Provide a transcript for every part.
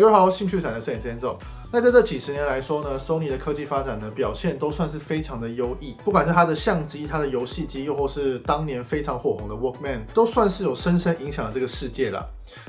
各位好，兴趣产的摄影师 Enzo。那在这几十年来说呢 ，Sony 的科技发展呢表现都算是非常的优异，不管是它的相机、它的游戏机，又或是当年非常火红的 Walkman， 都算是有深深影响了这个世界啦。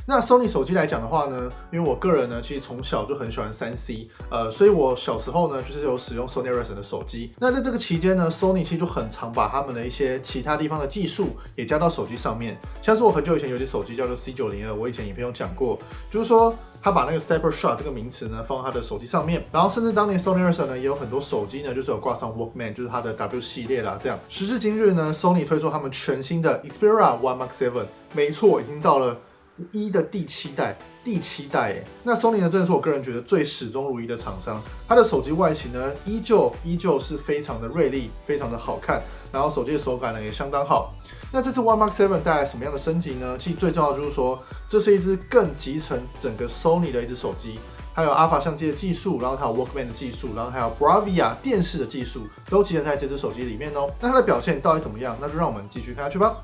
那 Sony 手机来讲的话呢，因为我个人呢其实从小就很喜欢3C，所以我小时候呢就是有使用 Sony Ericsson 的手机。那在这个期间呢 ，Sony 其实就很常把他们的一些其他地方的技术也加到手机上面，像是我很久以前有一只手机叫做 C902， 我以前影片有讲过，就是说他把那个 Cybershot 这个名词呢放到他的手机上面，然后甚至当年 Sony Ericsson 呢也有很多手机呢就是有挂上 Walkman， 就是它的 W 系列啦。这样，时至今日呢 ，Sony 推出他们全新的 Xperia One Mark 7， 没错，已经到了1的第7代耶。那 Sony 呢真的是我个人觉得最始终如一的厂商，它的手机外形呢依旧是非常的锐利，非常的好看，然后手机的手感呢也相当好。那这次 One Mark 7带来什么样的升级呢？其实最重要的就是说，这是一支更集成整个 Sony 的一支手机，还有 Alpha 相机的技术，然后它有 Walkman 的技术，然后还有 Bravia 电视的技术，都集成在这支手机里面哦。那它的表现到底怎么样？那就让我们继续看下去吧。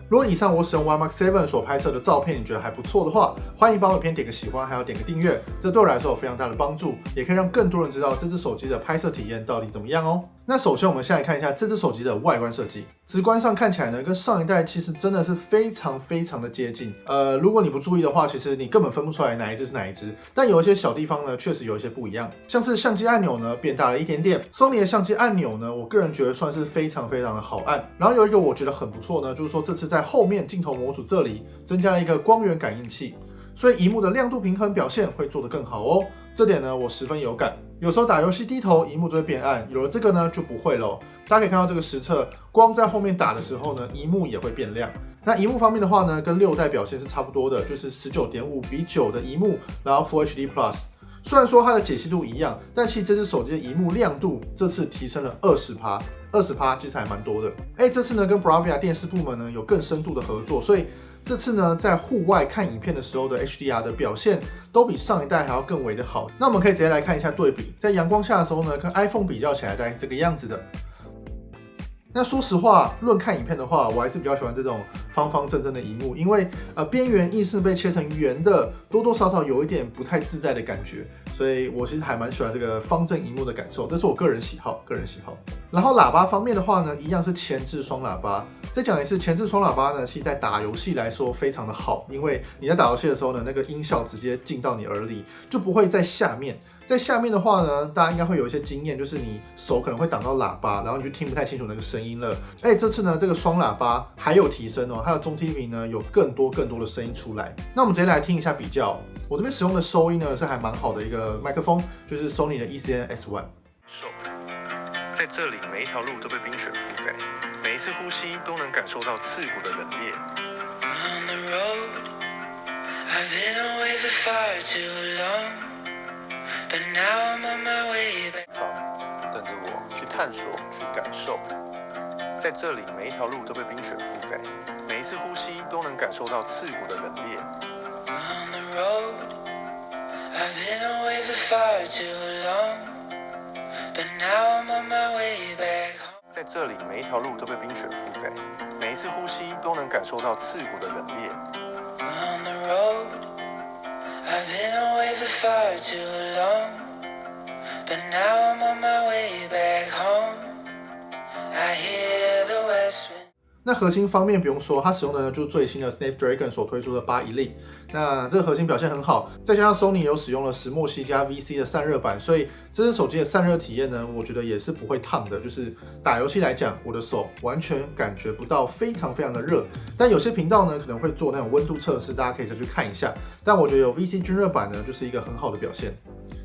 如果以上我使用 One Mark 7所拍摄的照片你觉得还不错的话，欢迎帮我影片点个喜欢，还有点个订阅，这对我来说有非常大的帮助，也可以让更多人知道这支手机的拍摄体验到底怎么样哦。那首先我们先来看一下这支手机的外观设计，直观上看起来呢，跟上一代其实真的是非常的接近。如果你不注意的话，其实你根本分不出来哪一支是哪一支。但有一些小地方呢，确实有一些不一样，像是相机按钮呢变大了一点点。Sony 的相机按钮呢，我个人觉得算是非常的好按。然后有一个我觉得很不错呢，就是说这次在后面镜头模组这里增加了一个光源感应器，所以萤幕的亮度平衡表现会做得更好哦。这点呢我十分有感。有时候打游戏低头，萤幕就会变暗，有了这个呢就不会了。大家可以看到这个实测，光在后面打的时候呢，萤幕也会变亮。那萤幕方面的话呢，跟6代表现是差不多的，就是 19.5:9 的萤幕，然后 Full HD Plus。虽然说它的解析度一样，但其实这只手机的萤幕亮度这次提升了20%，其实还蛮多的。这次呢跟 Bravia 电视部门呢有更深度的合作，所以这次呢，在户外看影片的时候的 HDR 的表现都比上一代还要更为的好。那我们可以直接来看一下对比，在阳光下的时候呢，跟 iPhone 比较起来，大概是这个样子的。那说实话，论看影片的话，我还是比较喜欢这种方正的萤幕，因为边缘硬是被切成圆的，多多少少有一点不太自在的感觉，所以我其实还蛮喜欢这个方正萤幕的感受，这是我个人喜好。然后喇叭方面的话呢，一样是前置双喇叭。再讲一次，前置双喇叭呢，其实在打游戏来说非常的好，因为你在打游戏的时候呢，那个音效直接进到你耳里，就不会在下面在下面的话呢，大家应该会有一些经验，就是你手可能会挡到喇叭，然后你就听不太清楚那个声音了。这次呢，这个双喇叭还有提升哦，它的中低频呢有更多的声音出来。那我们直接来听一下比较。我这边使用的收音呢是还蛮好的一个麦克风，就是 Sony 的 ECN S1。在这里，每一条路都被冰雪覆盖，每一次呼吸都能感受到刺骨的冷冽。等着我去探索，去感受。在这里，每一条路都被冰雪覆盖，每一次呼吸都能感受到刺骨的冷冽。在这里，每一条路都被冰雪覆盖，每一次呼吸都能感受到刺骨的冷冽。那核心方面不用说，它使用的呢就是最新的 Snapdragon 所推出的8 Elite。那这个核心表现很好，再加上 Sony 有使用了石墨烯加 VC 的散热板，所以这只手机的散热体验呢，我觉得也是不会烫的。就是打游戏来讲，我的手完全感觉不到非常的热。但有些频道呢可能会做那种温度测试，大家可以再去看一下。但我觉得有 VC 均热板呢，就是一个很好的表现。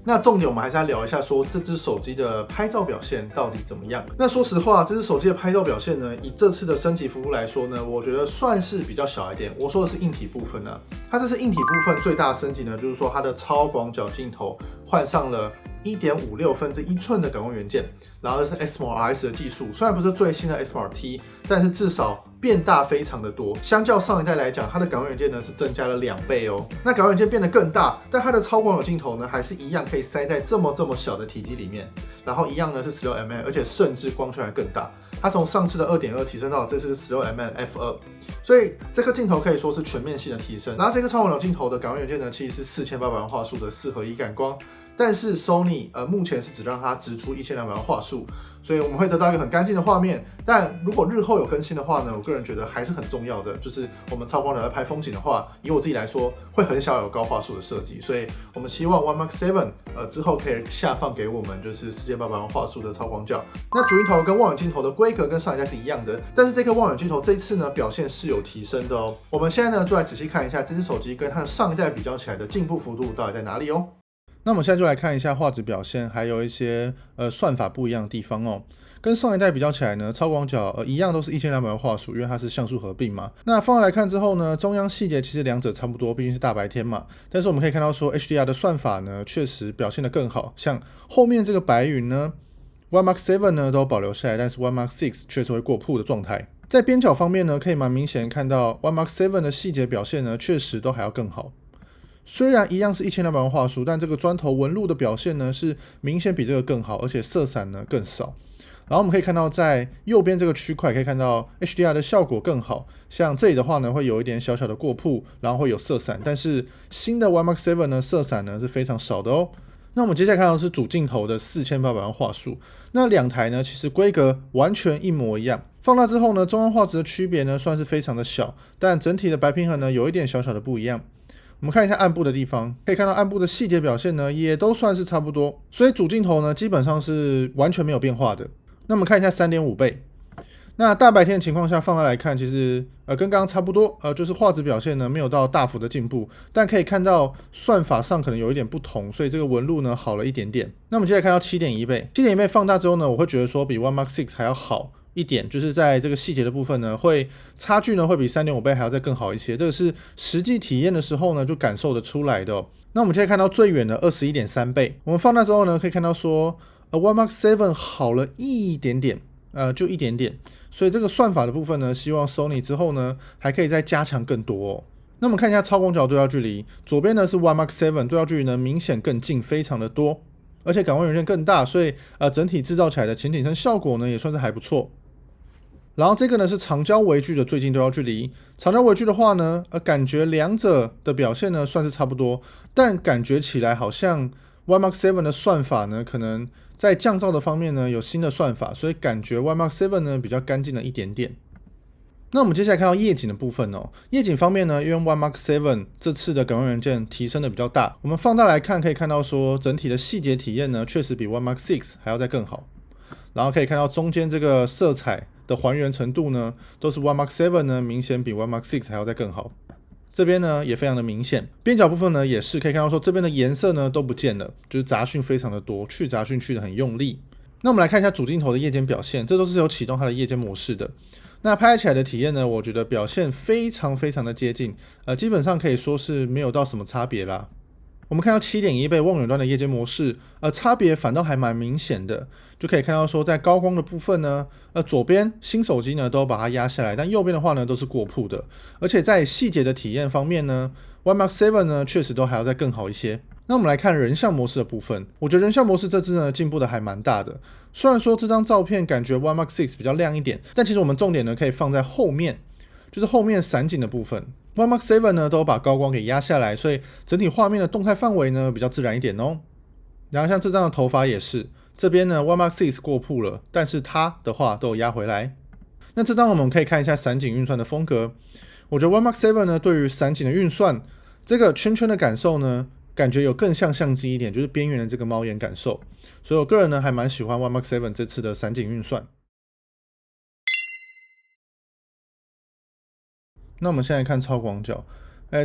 那重点我们还是要聊一下，说这只手机的拍照表现到底怎么样？那说实话，这只手机的拍照表现呢，以这次的升级服务来说呢，我觉得算是比较小一点。我说的是硬体部分呢，它这次硬体部分最大的升级呢，就是说它的超广角镜头换上了1.56寸的感光元件，然后是 SMOS 的技术，虽然不是最新的 SMRT， 但是至少变大非常的多。相较上一代来讲，它的感光元件呢是增加了2倍哦。那感光元件变得更大，但它的超广角镜头呢还是一样可以塞在这么小的体积里面，然后一样呢是 16mm， 而且甚至光圈还更大。它从上次的 2.2 提升到这次 16mm f2， 所以这颗镜头可以说是全面性的提升。然后这个超广角镜头的感光元件呢，其实是4800万画素的4合1感光。但是 Sony 目前是只让它直出1200万画素，所以我们会得到一个很干净的画面。但如果日后有更新的话呢，我个人觉得还是很重要的，就是我们超广角在拍风景的话，以我自己来说，会很想有高画素的设计，所以我们希望 One Mark 7之后可以下放给我们就是4800万画素的超广角。那主镜头跟望远镜头的规格跟上一代是一样的，但是这颗望远镜头这一次呢表现是有提升的哦。我们现在呢就来仔细看一下这只手机跟它的上一代比较起来的进步幅度到底在哪里哦。那我们现在就来看一下画质表现，还有一些算法不一样的地方哦。跟上一代比较起来呢，超广角一样都是1200万画素，因为它是像素合并嘛。那放大来看之后呢，中央细节其实两者差不多，毕竟是大白天嘛。但是我们可以看到说 HDR 的算法呢，确实表现得更好。像后面这个白云呢 ，One Mark 7呢都保留下来，但是 One Mark 6确实会过曝的状态。在边角方面呢，可以蛮明显看到 One Mark 7的细节表现呢，确实都还要更好。虽然一样是1200万画素，但这个砖头纹路的表现呢是明显比这个更好，而且色散呢更少。然后我们可以看到，在右边这个区块可以看到 HDR 的效果更好，像这里的话呢会有一点小小的过曝，然后会有色散，但是新的 One Mark 7呢色散呢是非常少的哦。那我们接下来看到的是主镜头的4800万画素，那两台呢其实规格完全一模一样。放大之后呢，中央画质的区别呢算是非常的小，但整体的白平衡呢有一点小小的不一样。我们看一下暗部的地方，可以看到暗部的细节表现呢，也都算是差不多，所以主镜头呢基本上是完全没有变化的。那我们看一下 3.5 倍，那大白天的情况下放大来看，其实跟刚刚差不多，就是画质表现呢没有到大幅的进步，但可以看到算法上可能有一点不同，所以这个纹路呢好了一点点。那我们接下来看到 7.1 倍，7.1 倍放大之后呢，我会觉得说比 One Mark 6还要好一点，就是在这个细节的部分呢，差距呢会比 3.5 倍还要再更好一些，这个是实际体验的时候呢就感受得出来的哦。那我们现在看到最远的 21.3 倍，我们放大之后呢，可以看到说One Mark 7好了一点点，就一点点，所以这个算法的部分呢，希望 Sony 之后呢还可以再加强更多哦。那我们看一下超广角对焦距离，左边呢是 One Mark 7，对焦距离呢明显更近，非常的多，而且感光元件更大，所以整体制造起来的前景深效果呢也算是还不错。然后这个呢是长焦微距的最近对焦距离，长焦微距的话呢，感觉两者的表现呢算是差不多，但感觉起来好像 One Mark 7的算法呢，可能在降噪的方面呢有新的算法，所以感觉 One Mark 7呢比较干净了一点点。那我们接下来看到夜景的部分哦。夜景方面呢，因为 One Mark 7这次的感光元件提升的比较大，我们放大来看，可以看到说整体的细节体验呢，确实比 One Mark 6还要再更好。然后可以看到中间这个色彩的还原程度呢，都是 One Mark 7呢明显比 One Mark 6还要再更好。这边呢也非常的明显，边角部分呢也是可以看到说这边的颜色呢都不见了，就是杂讯非常的多，去杂讯去的很用力。那我们来看一下主镜头的夜间表现，这都是有启动它的夜间模式的。那拍起来的体验呢，我觉得表现非常的接近，基本上可以说是没有到什么差别啦。我们看到 7.1 倍望远端的夜间模式，差别反倒还蛮明显的，就可以看到说在高光的部分呢，左边新手机呢都把它压下来，但右边的话呢都是过曝的，而且在细节的体验方面呢 ，One Mark 7呢确实都还要再更好一些。那我们来看人像模式的部分，我觉得人像模式这支呢进步的还蛮大的。虽然说这张照片感觉 One Mark 6比较亮一点，但其实我们重点呢可以放在后面，就是后面散景的部分。One Mark 7呢都把高光给压下来，所以整体画面的动态范围呢比较自然一点哦。然后像这张的头发也是，这边呢 One Mark 6过曝了，但是它的话都有压回来。那这张我们可以看一下散景运算的风格，我觉得 One Mark 7呢对于散景的运算，这个圈圈的感受呢，感觉有更像相机一点，就是边缘的这个猫眼感受，所以我个人呢还蛮喜欢 One Mark 7这次的散景运算。那我们现在看超广角，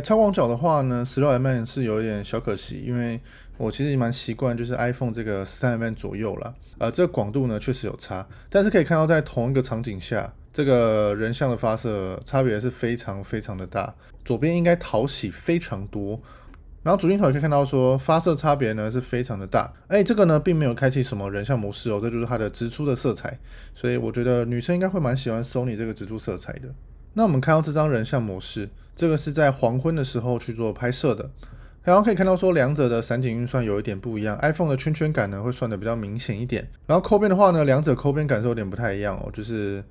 超广角的话呢 16mm 是有一点小可惜，因为我其实蛮习惯就是 iPhone 这个 13mm 左右啦，这个广度呢确实有差，但是可以看到在同一个场景下，这个人像的发射差别是非常的大，左边应该讨喜非常多。然后主镜头也可以看到说发射差别呢是非常的大，这个呢并没有开启什么人像模式哦，这就是它的直出的色彩，所以我觉得女生应该会蛮喜欢 Sony 这个直出色彩的。那我们看到这张人像模式，这个是在黄昏的时候去做拍摄的，然后可以看到说两者的散景运算有一点不一样 ，iPhone 的圈圈感呢会算的比较明显一点，然后抠边的话呢，两者抠边感受有点不太一样哦，就是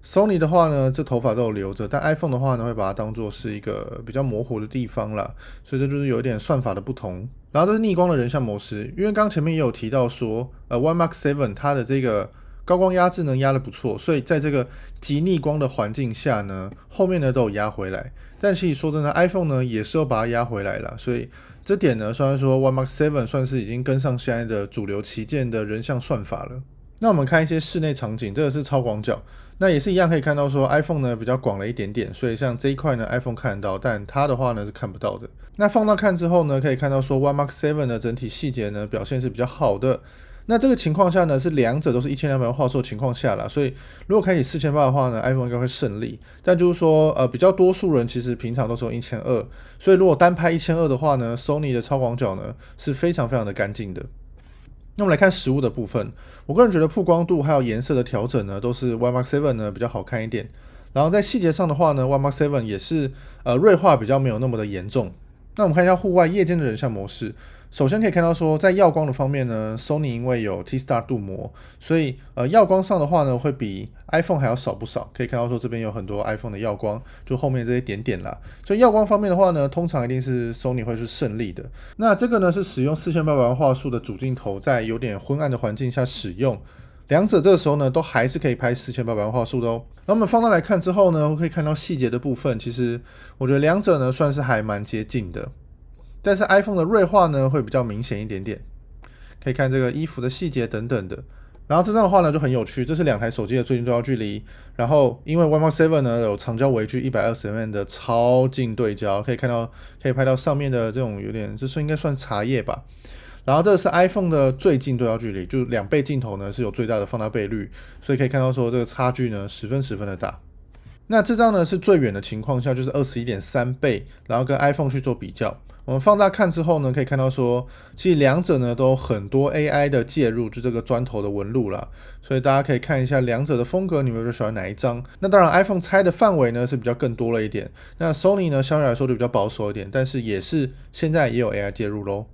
Sony 的话呢，这头发都有留着，但 iPhone 的话呢，会把它当做是一个比较模糊的地方啦，所以这就是有一点算法的不同。然后这是逆光的人像模式，因为刚前面也有提到说，One Mark 7它的这个高光压制呢压得不错，所以在这个极逆光的环境下呢，后面呢都有压回来。但其实说真的 ，iPhone 呢也是有把它压回来啦，所以这点呢，虽然说 One Mark 7算是已经跟上现在的主流旗舰的人像算法了。那我们看一些室内场景，这个是超广角，那也是一样可以看到说 iPhone 呢比较广了一点点，所以像这一块呢 iPhone 看得到，但它的话呢是看不到的。那放大看之后呢，可以看到说 One Mark 7的整体细节呢表现是比较好的。那这个情况下呢，是两者都是1200万画素的情况下啦，所以如果开启4800的话呢 ，iPhone 应该会胜利。但就是说，比较多数人其实平常都是用1200，所以如果单拍1200的话呢 ，Sony 的超广角呢是非常的干净的。那我们来看实物的部分，我个人觉得曝光度还有颜色的调整呢，都是 One Mark 7呢比较好看一点。然后在细节上的话呢 ，One Mark 7也是锐化比较没有那么的严重。那我们看一下户外夜间的人像模式。首先可以看到说，在耀光的方面呢 ，Sony 因为有 T-Star 镀膜，所以耀光上的话呢，会比 iPhone 还要少不少。可以看到说这边有很多 iPhone 的耀光，就后面这些点点啦。所以耀光方面的话呢，通常一定是 Sony 会是胜利的。那这个呢是使用4800万画素的主镜头，在有点昏暗的环境下使用。两者这个时候呢，都还是可以拍4800万画素的哦。那我们放大来看之后呢，可以看到细节的部分，其实我觉得两者呢算是还蛮接近的。但是 iPhone 的锐化呢会比较明显一点点，可以看这个衣服的细节等等的。然后这张的话呢就很有趣，这是两台手机的最近对焦距离，然后因为 One Mark 7呢有长焦微距 120mm 的超近对焦，可以看到可以拍到上面的这种有点，这是应该算茶叶吧。然后这个是 iPhone 的最近对焦距离，就是2倍镜头呢是有最大的放大倍率，所以可以看到说这个差距呢十分的大。那这张呢是最远的情况下，就是 21.3 倍，然后跟 iPhone 去做比较。我们放大看之后呢，可以看到说，其实两者呢都有很多 AI 的介入，就这个砖头的纹路啦。所以大家可以看一下两者的风格，你们比较喜欢哪一张？那当然 iPhone 拆的范围呢是比较更多了一点，那 Sony 呢相对来说就比较保守一点，但是也是现在也有 AI 介入咯。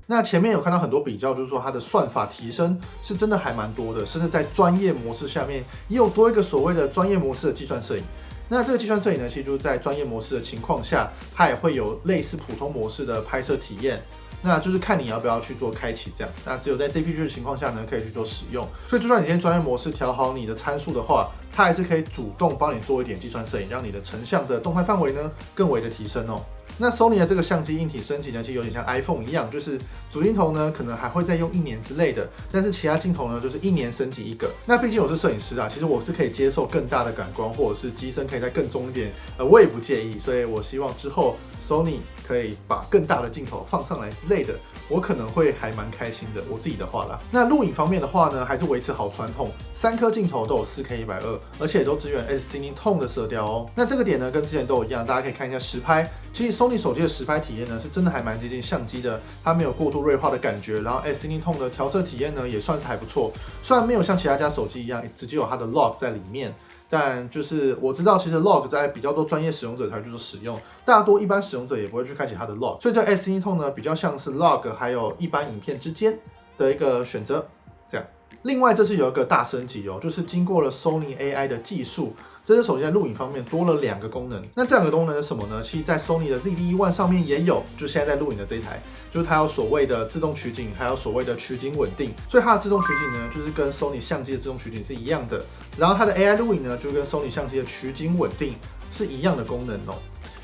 那前面有看到很多比较，就是说它的算法提升是真的还蛮多的，甚至在专业模式下面也有多一个所谓的专业模式的计算摄影。那这个计算摄影呢，其实就是在专业模式的情况下，它也会有类似普通模式的拍摄体验。那就是看你要不要去做开启这样。那只有在 JPG 的情况下呢，可以去做使用。所以就算你今天专业模式调好你的参数的话，它还是可以主动帮你做一点计算摄影，让你的成像的动态范围呢更为的提升哦。那 Sony 的这个相机硬体升级呢，其实有点像 iPhone 一样，就是主镜头呢可能还会再用1年之类的，但是其他镜头呢就是1年升级一个。那毕竟我是摄影师啊，其实我是可以接受更大的感光，或者是机身可以再更重一点，我也不介意。所以我希望之后 Sony 可以把更大的镜头放上来之类的，我可能会还蛮开心的，我自己的话啦。那录影方面的话呢，还是维持好传统，3颗镜头都有 4K120，而且都支援 S-Cinetone 的色调哦。那这个点呢，跟之前都一样，大家可以看一下实拍。其实 Sony 手机的实拍体验呢，是真的还蛮接近相机的，它没有过度锐化的感觉，然后 S-Cinetone 的调色体验呢，也算是还不错。虽然没有像其他家手机一样，直接有它的 log 在里面。但就是我知道，其实 log 在比较多专业使用者才去做使用，大多一般使用者也不会去开启它的 log， 所以这 S-Cinetone 呢比较像是 log 还有一般影片之间的一个选择，这样。另外这次有一个大升级哦，就是经过了 Sony AI 的技术，这只手机在录影方面多了2个功能。那这2个功能是什么呢？其实在 Sony 的 ZV-E1 上面也有，就现在在录影的这一台，就是它有所谓的自动取景，还有所谓的取景稳定。所以它的自动取景呢，就是跟 Sony 相机的自动取景是一样的。然后它的 AI 录影呢，就跟 Sony 相机的取景稳定是一样的功能哦。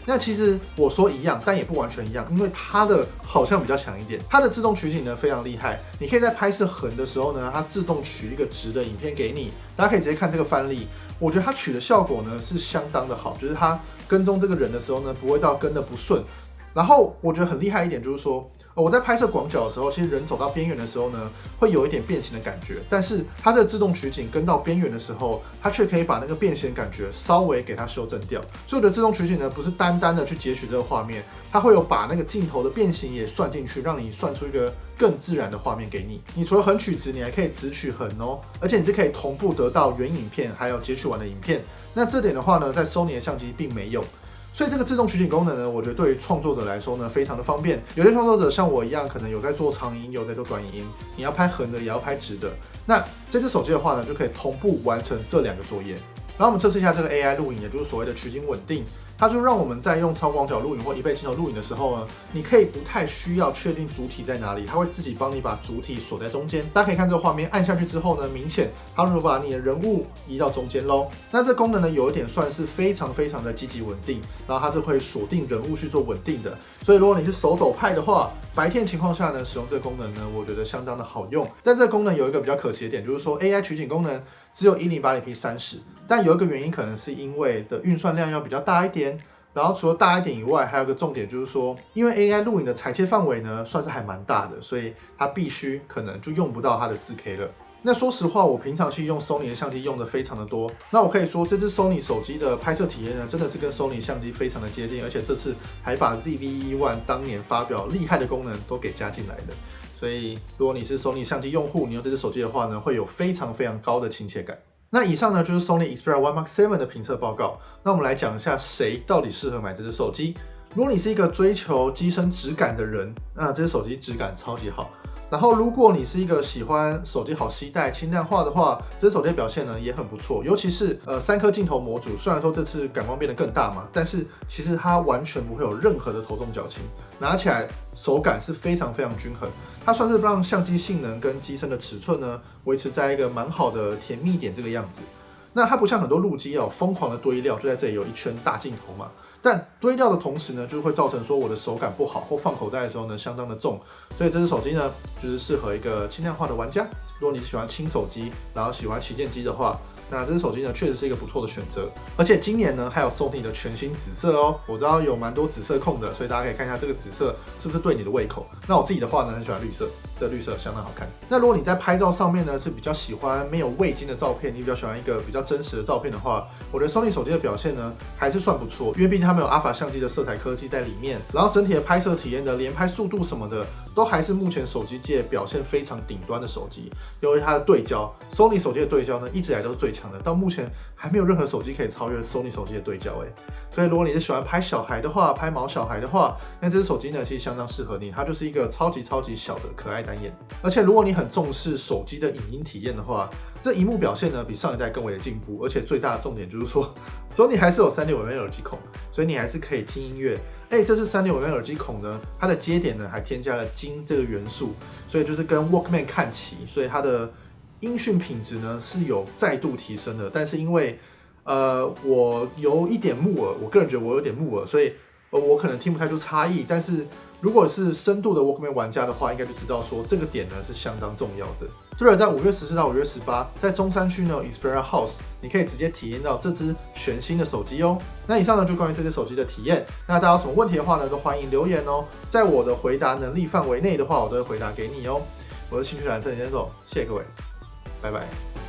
那其实我说一样，但也不完全一样，因为它的好像比较强一点。它的自动取景呢非常厉害，你可以在拍摄横的时候呢，它自动取一个直的影片给你。大家可以直接看这个范例，我觉得它取的效果呢是相当的好，就是它跟踪这个人的时候呢，不会到跟的不顺。然后我觉得很厉害一点就是说，我在拍摄广角的时候，其实人走到边缘的时候呢，会有一点变形的感觉，但是它的自动取景跟到边缘的时候，它却可以把那个变形感觉稍微给它修正掉。所以我的自动取景呢，不是单单的去截取这个画面，它会有把那个镜头的变形也算进去，让你算出一个更自然的画面给你。你除了横取直，你还可以直取横哦，而且你是可以同步得到原影片还有截取完的影片。那这点的话呢，在 Sony 的相机并没有。所以这个自动取景功能呢，我觉得对于创作者来说呢，非常的方便。有些创作者像我一样，可能有在做长影，有在做短影音，你要拍横的，也要拍直的。那这只手机的话呢，就可以同步完成这2个作业。然后我们测试一下这个 AI 录影，也就是所谓的取景稳定。它就让我们在用超广角录影或1倍镜头录影的时候呢，你可以不太需要确定主体在哪里，它会自己帮你把主体锁在中间。大家可以看这个画面，按下去之后呢，明显它就把你的人物移到中间咯。那这功能呢，有一点算是非常非常的积极稳定，然后它是会锁定人物去做稳定的。所以如果你是手抖派的话，白天情况下呢，使用这个功能呢，我觉得相当的好用。但这个功能有一个比较可惜的点，就是说 AI 取景功能只有 1080p30，但有一个原因可能是因为的运算量要比较大一点。然后除了大一点以外，还有个重点就是说，因为 AI 录影的裁切范围呢，算是还蛮大的，所以它必须可能就用不到它的 4K 了。那说实话，我平常去用 Sony 的相机用的非常的多。那我可以说，这支 Sony 手机的拍摄体验呢，真的是跟 Sony 相机非常的接近，而且这次还把 ZV-E1 当年发表厉害的功能都给加进来了。所以如果你是 Sony 相机用户，你用这支手机的话呢，会有非常非常高的亲切感。那以上呢就是 Sony Xperia 1 Mark 7的评测报告。那我们来讲一下谁到底适合买这只手机。如果你是一个追求机身质感的人，那这只手机质感超级好。然后如果你是一个喜欢手机好携带、轻量化的话，这只手机的表现呢也很不错。尤其是3颗镜头模组，虽然说这次感光变得更大嘛，但是其实它完全不会有任何的头重脚轻，拿起来手感是非常非常均衡。它算是让相机性能跟机身的尺寸呢维持在一个蛮好的甜蜜点这个样子。那它不像很多路机疯狂的堆料，就在这里有一圈大镜头嘛，但堆料的同时呢，就会造成说我的手感不好，或放口袋的时候呢相当的重。所以这只手机呢，就是适合一个轻量化的玩家。如果你喜欢轻手机，然后喜欢旗舰机的话，那这只手机呢，确实是一个不错的选择。而且今年呢，还有 Sony 的全新紫色哦。我知道有蛮多紫色控的，所以大家可以看一下这个紫色是不是对你的胃口。那我自己的话呢，很喜欢绿色，这绿色相当好看。那如果你在拍照上面呢，是比较喜欢没有味精的照片，你比较喜欢一个比较真实的照片的话，我觉得 Sony 手机的表现呢，还是算不错。因为毕竟它们有 Alpha 相机的色彩科技在里面，然后整体的拍摄体验的连拍速度什么的，都还是目前手机界表现非常顶端的手机。由于它的对焦 ，Sony 手机的对焦呢，一直以来都是最强的，到目前还没有任何手机可以超越 Sony 手机的对焦所以如果你是喜欢拍小孩的话，拍毛小孩的话，那这只手机呢，其实相当适合你，它就是一个超级小的可爱单眼。而且如果你很重视手机的影音体验的话，这萤幕表现呢比上一代更为的进步，而且最大的重点就是说，Sony 还是有3.5mm耳机孔，所以你还是可以听音乐。这是3.5mm耳机孔呢，它的接点呢还添加了金这个元素，所以就是跟 Walkman 看齐，所以它的音讯品质呢是有再度提升的，但是因为我有一点木耳，我个人觉得我有点木耳，所以我可能听不太出差异。但是如果是深度的 Walkman 玩家的话，应该就知道说这个点呢是相当重要的。对了，在5月14到5月18，在中山区呢 Xperia House， 你可以直接体验到这支全新的手机哦。那以上呢就关于这支手机的体验。那大家有什么问题的话呢，都欢迎留言哦。在我的回答能力范围内的话，我都会回答给你哦。我是兴趣蓝色研究所，谢谢各位，拜拜。